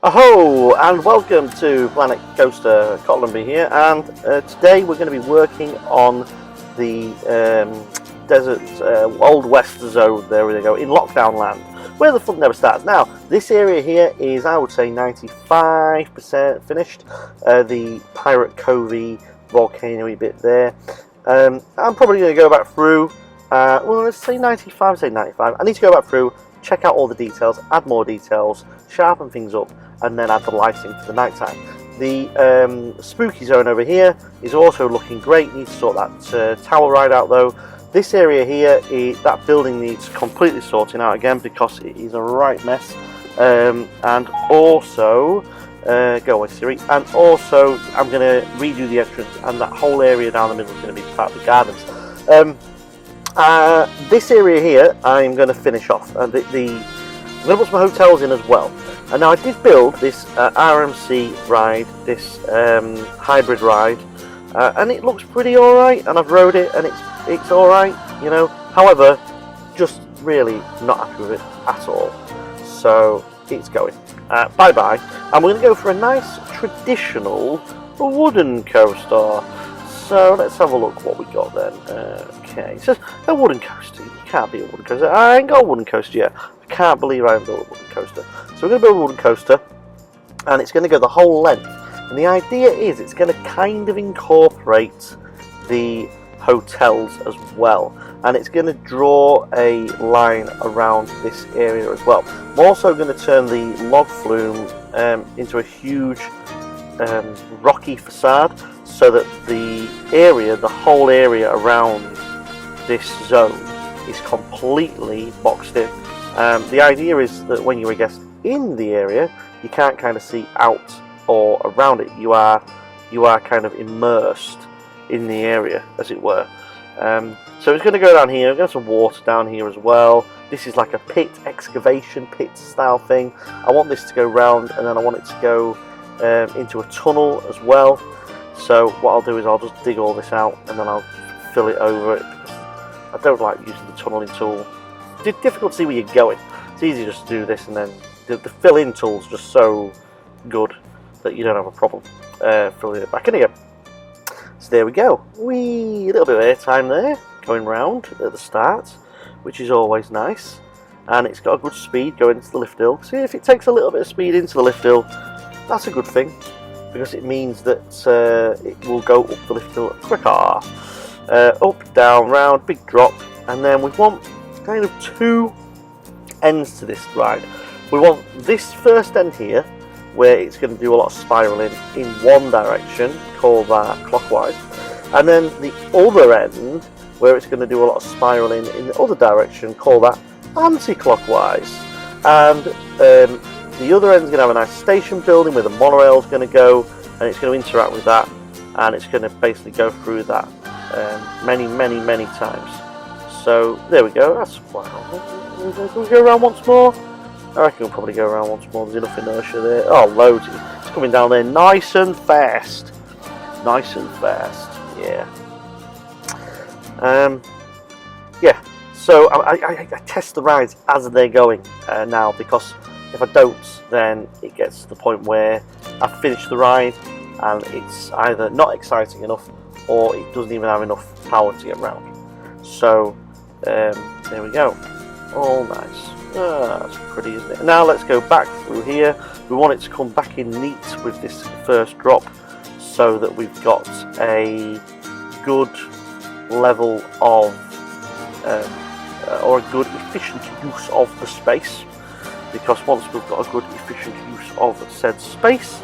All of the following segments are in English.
Aho, and welcome to Planet Coaster. Cottlandby here, and today we're going to be working on the desert Old West zone. There we go, in Lockdown Land, where the fun never starts. Now, this area here is, I would say, 95% finished. The Pirate Covey volcano bit there. I'm probably going to go back through. Well, let's say 95. Say 95. I need to go back through, check out all the details, add more details, sharpen things up, and then add the lighting for the night time. The spooky zone over here is also looking great. Need to sort that tower ride out though. This area here, that building needs completely sorting out again because it is a right mess. And also, go away Siri, and also I'm going to redo the entrance, and that whole area down the middle is going to be part of the gardens. This area here I'm going to finish off, and I'm going to put some hotels in as well. And now I did build this RMC ride, this hybrid ride, and it looks pretty alright, and I've rode it and it's alright, you know. However, just really not happy with it at all. So it's going. Bye bye. And we're going to go for a nice traditional wooden coaster. So let's have a look what we got then. Okay, it says a wooden coaster. You can't be a wooden coaster. I ain't got a wooden coaster yet. I can't believe I haven't built a wooden coaster. So we're going to build a wooden coaster, and it's going to go the whole length. And the idea is it's going to kind of incorporate the hotels as well. And it's going to draw a line around this area as well. I'm also going to turn the log flume into a huge rocky facade, so that the whole area around this zone is completely boxed in. The idea is that when you're a guest in the area, you can't kind of see out or around it. You are kind of immersed in the area, as it were. So it's going to go down here. We've got some water down here as well. This is like a excavation pit style thing. I want this to go round, and then I want it to go into a tunnel as well. So what I'll do is I'll just dig all this out, and then I'll fill it over it. I don't like using the tunneling tool. It's difficult to see where you're going. It's easy just to do this, and then the fill-in tool's just so good that you don't have a problem filling it back in again. So there we go. A little bit of airtime there, going round at the start, which is always nice. And it's got a good speed going into the lift hill. See, if it takes a little bit of speed into the lift hill, that's a good thing, because it means that it will go up the lift hill quicker. Up, down, round, big drop, and then we want kind of two ends to this ride. We want this first end here, where it's going to do a lot of spiralling in one direction, call that clockwise, and then the other end, where it's going to do a lot of spiralling in the other direction, call that anti-clockwise. And the other end is going to have a nice station building where the monorail is going to go, and it's going to interact with that, and it's going to basically go through that many times. So there we go. That's wow. Can we go around once more? I reckon we'll probably go around once more. There's enough inertia there. Oh, loads. It's coming down there nice and fast. Nice and fast. Yeah. Yeah. So I test the rides as they're going now, because if I don't, then it gets to the point where I've finished the ride and it's either not exciting enough, or it doesn't even have enough power to get round. So there we go. All nice. That's pretty, isn't it? Now let's go back through here. We want it to come back in neat with this first drop, so that we've got a good level of or a good efficient use of the space. Because once we've got a good efficient use of said space,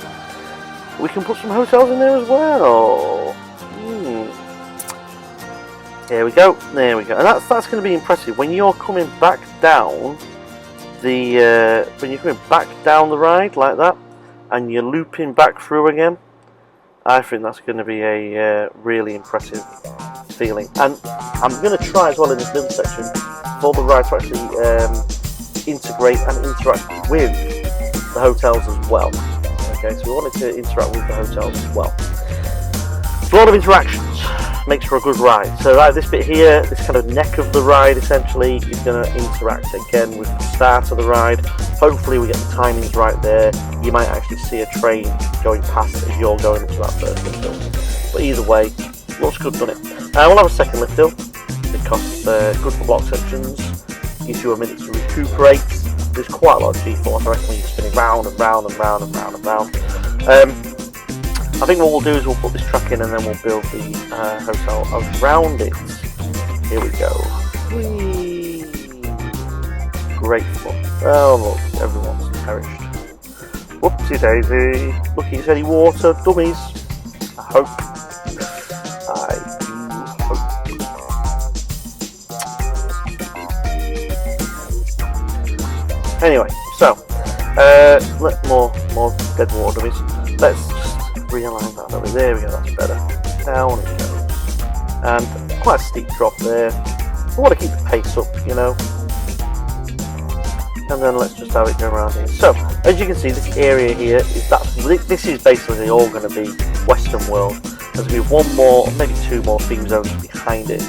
we can put some hotels in there as well. There we go, there we go. And that's going to be impressive when you're coming back down the ride like that, and you're looping back through again. I think that's going to be a really impressive feeling. And I'm going to try as well in this middle section for the ride to actually integrate and interact with the hotels as well. Okay, so we wanted to interact with the hotels as well. A lot of interactions. makes for a good ride. So right, this bit here, this kind of neck of the ride essentially is going to interact again with the start of the ride. Hopefully we get the timings right there. You might actually see a train going past as you're going into that first lift hill. But either way, looks good, doesn't it? We'll have a second lift hill because good for block sections. Gives you a minute to recuperate. There's quite a lot of G-force, I reckon, when you're spinning round and round and round and round and round. I think what we'll do is we'll put this track in and then we'll build the hotel around it. Here we go. Whee! Great fun. Oh look, everyone's perished. Whoopsie daisy. Look, is any water, dummies? I hope. I do hope. Anyway, so more dead water dummies. Let's just realign that over. There we go, that's better. Down it goes. And quite a steep drop there. I want to keep the pace up, you know. And then let's just have it go around here. So, as you can see, this area here this is basically all going to be Western World. There's going to be one more, maybe two more theme zones behind it.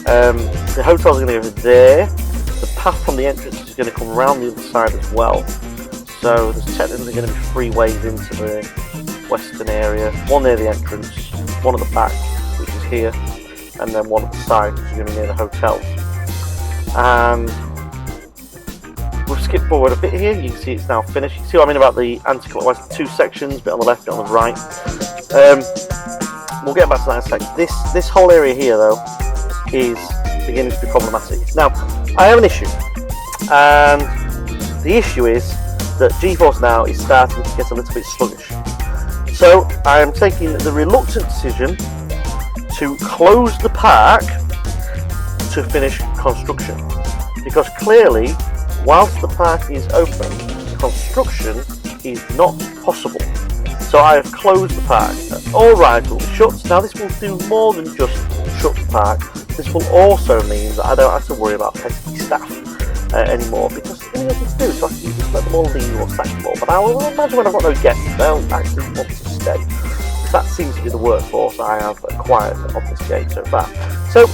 The hotel's going to go there. The path from the entrance is going to come around the other side as well. So there's technically going to be 3 ways into the western area. One near the entrance, one at the back, which is here, and then one at the side, which is going to be near the hotel. And we'll skip forward a bit here. You can see it's now finished. You can see what I mean about the anti-clockwise, 2 sections, bit on the left, bit on the right. We'll get back to that in a sec. This whole area here, though, is beginning to be problematic. Now, I have an issue, and the issue is that GeForce Now is starting to get a little bit sluggish. So I am taking the reluctant decision to close the park to finish construction, because clearly, whilst the park is open, construction is not possible. So I have closed the park. All rides will be shut. Now this will do more than just shut the park. This will also mean that I don't have to worry about pesky staff anymore, because there's nothing to do, so I can just let them all leave or sack them all. But I will imagine when I've got no guests, they'll actually want to stay. That seems to be the workforce I have acquired on this game so far. So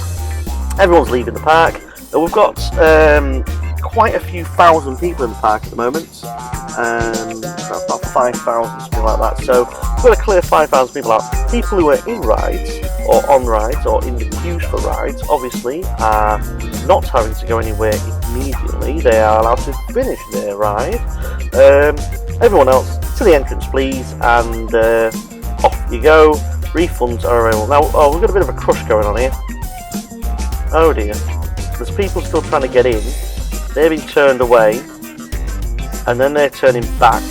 everyone's leaving the park. We've got quite a few thousand people in the park at the moment. About 5,000, something like that. So we've got to clear 5,000 people out. People who are in rides, or on rides, or in the queues for rides, obviously are not having to go anywhere immediately. They are allowed to finish their ride. Everyone else, to the entrance please, and off you go. Refunds are available. Now, we've got a bit of a crush going on here. Oh dear. There's people still trying to get in. They're being turned away, and then they're turning back.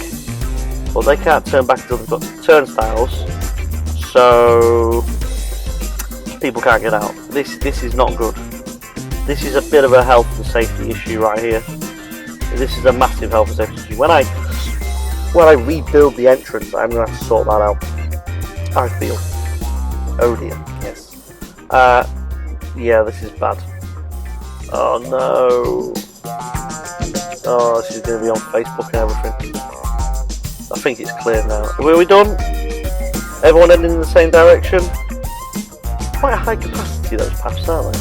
But they can't turn back until they've got turnstiles, so people can't get out. This is not good. This is a bit of a health and safety issue right here. This is a massive health and safety issue. When I rebuild the entrance, I'm going to have to sort that out, I feel. Oh dear, yes. Yeah, this is bad. Oh no. Oh, this is going to be on Facebook and everything. I think it's clear now. Are we done? Everyone heading in the same direction? Quite a high capacity, those paths, aren't they?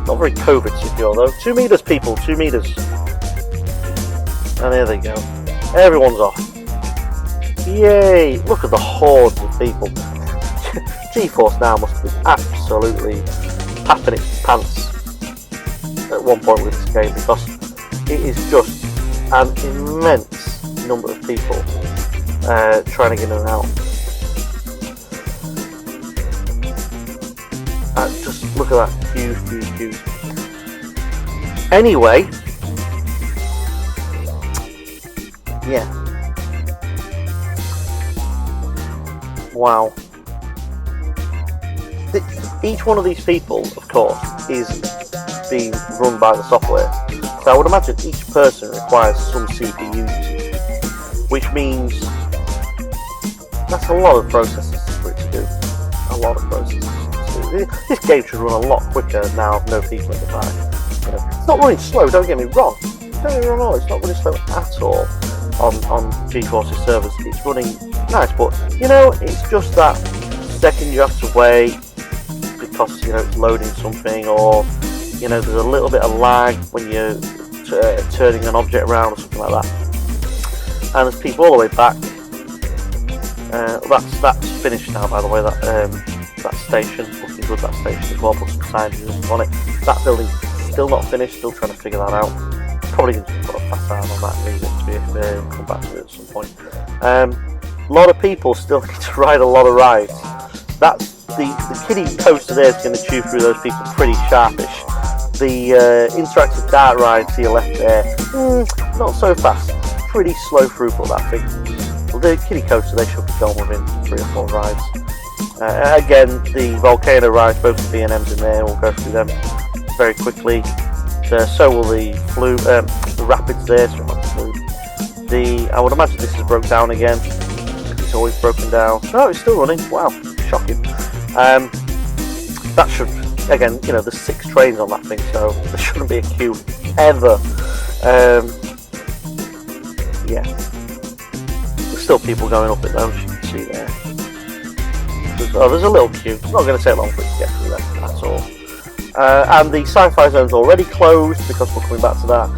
Not very COVID secure though. 2 meters, people, 2 meters. And there they go. Everyone's off. Yay! Look at the hordes of people. GeForce Now must have been absolutely papping its pants at one point with this game, because it is just an immense number of people trying to get in and out. Just look at that huge. Anyway, yeah. Wow. Each one of these people, of course, is being run by the software. So I would imagine each person requires some CPU usage, which means that's a lot of processes for it to do. A lot of processes to do. This game should run a lot quicker now with no people in the park. You know, it's not running slow, don't get me wrong. Don't get me wrong at all, it's not running slow at all on GeForce's servers. It's running nice, but you know, it's just that second you have to wait because it's loading something, or there's a little bit of lag when you're turning an object around or something like that. And there's people all the way back. That's finished now, by the way. That station, looking good. That station as well. Put some signs on it. That building's still not finished. Still trying to figure that out. Probably going to put a facade on that and leave it to be if come back to it at some point. A lot of people still need to ride a lot of rides. That's the kiddie coaster there is going to chew through those people pretty sharpish. The interactive dart ride to your left there, not so fast. Pretty slow throughput, that thing. Well, the kiddie coaster, they should be going within 3 or 4 rides. Again, the volcano rides, both the B&Ms in there, we'll go through them very quickly. So will the rapids there. I would imagine this is broke down again. It's always broken down. No, it's still running. Wow, shocking. That should, again, there's 6 trains on that thing, so there shouldn't be a queue ever. Yeah, there's still people going up it though, as you can see there. There's a little queue. It's not going to take long for it to get through that, that's all. And the sci-fi zone's already closed because we're coming back to that.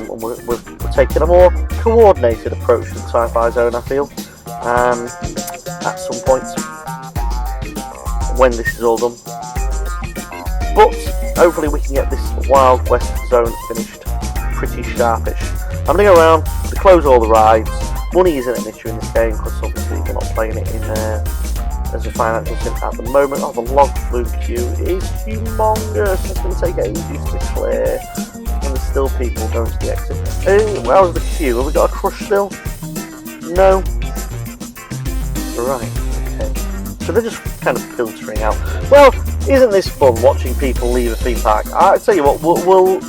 We're taking a more coordinated approach to the sci-fi zone, I feel, at some point when this is all done. But hopefully we can get this Wild West zone finished pretty sharpish. I'm going to go around to close all the rides. Money isn't an issue in this game because obviously we're not playing it in as a financial sim at the moment. Oh, the log flume queue is humongous. It's going to take ages to clear. And there's still people going to the exit. Where's the queue? Have we got a crush still? No. Right, okay. So they're just kind of filtering out. Well, isn't this fun watching people leave a theme park? I tell you what, we'll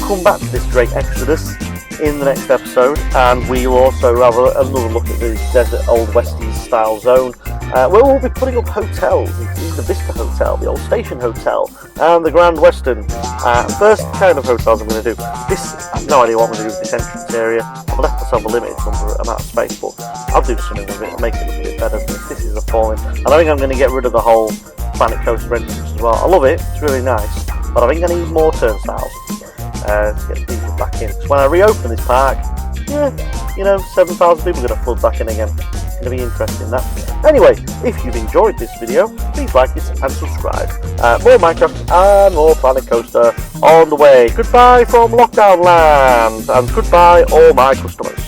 come back to this great exodus in the next episode, and we'll also have another look at the Desert Old Westies style zone, where we'll be putting up hotels, including the Vista Hotel, the Old Station Hotel, and the Grand Western. First kind of hotels I'm going to do. I have no idea what I'm going to do with this entrance area. I've left myself a limited amount of space, but I'll do something with it and make it look a bit better than this. This is appalling. And I think I'm going to get rid of the whole Planet Coaster entrance as well. I love it, it's really nice, but I think I need more turnstiles to get people back in. So when I reopen this park, 7,000 people are going to flood back in again. It's going to be interesting, that. Anyway, if you've enjoyed this video, please like it and subscribe. More Minecraft and more Planet Coaster on the way. Goodbye from Lockdown Land, and goodbye all my customers.